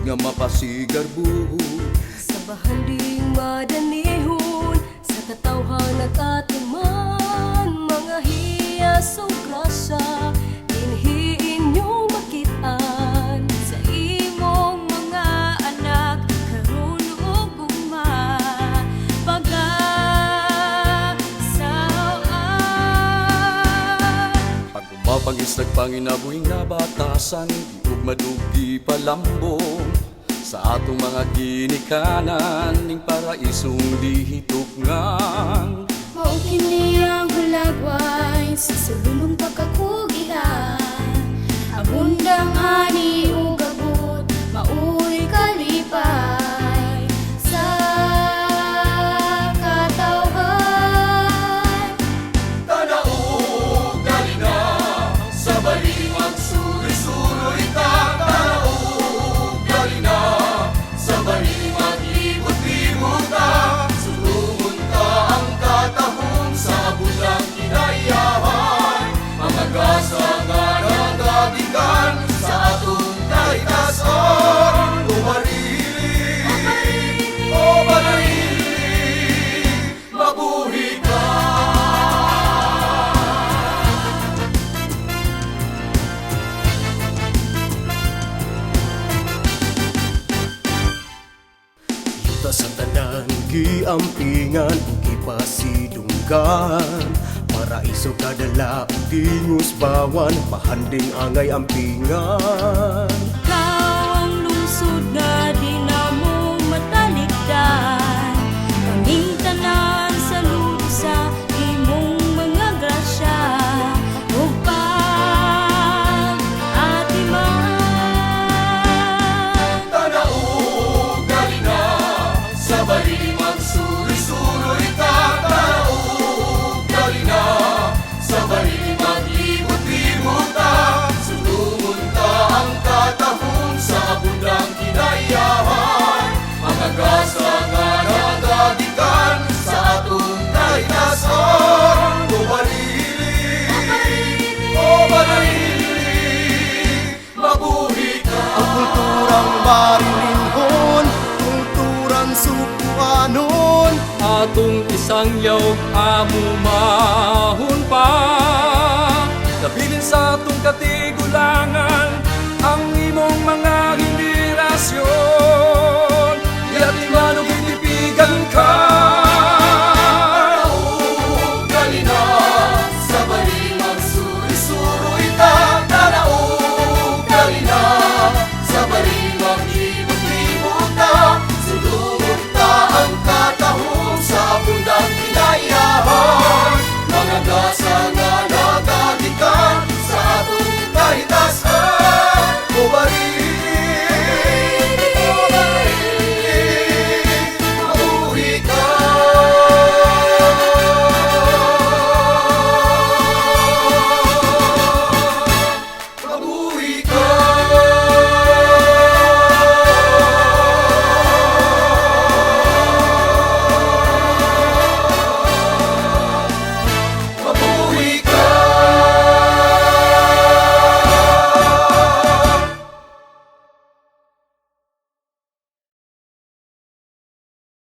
nga mapasigarbo. Sa bahanding madanihon, sa katawhan at atuman, mga hiyas o grasya, dinhi inyong makitaan. Sa imong mga anak, karon ug ugma, pag-asawaan. Pag umapag-isdag panginabuhing nabatasan, giug madugi palambong sa atong mga ginikanan, ning paraisong dihitukngan. Mao kini ang hulagway sa sululong pagkakugihan. Abundang ani ug abot, mauy kalipay sa katawhan. Tanaog dali na sa balimang suloy-suloy ta. Tanaog dali na sa balimang libot-libot ta. Sulungon ta ang katahon sa abundang kinayahan. Mga gasa nga nagadikan sa atong kaitasan. O marili, o marili, mabuhi ka. Yuta sa tanan, giampingan ug gipasidunggan. Paraiso kadala ug dingus bawan, pahanding angay ampingan. Ikaw ang lungsod nga di na mo matalikdan. Kaming tanan sa sa imong mga grasya ug pag-atiman. Tanaog dali na sa balimang suloy-suloy ta. Tanaog dali na sa balimang libot-libot ta. Sulungon ta ang katahon sa abundang kinayahan. Mga gasa nga nagadikan sa atong kaitasan. O marili, o marili, mabuhi ka. Ang kulturang marilinhon, kulturang sukuanon, Atong isang yaw amumahon pa. Labilin sa atong katigulangan ang imong mga henerasyon. Iyat iman o gitipigan ka. Tanaog dali na sa balimang suloy-suloy ta. Tanaog dali na sa balimang libot-libot ta. Sulungon ta ang katahon sa abundang kinayahan. Mga gasa nga nagadikan sa atong kahitasan. O bari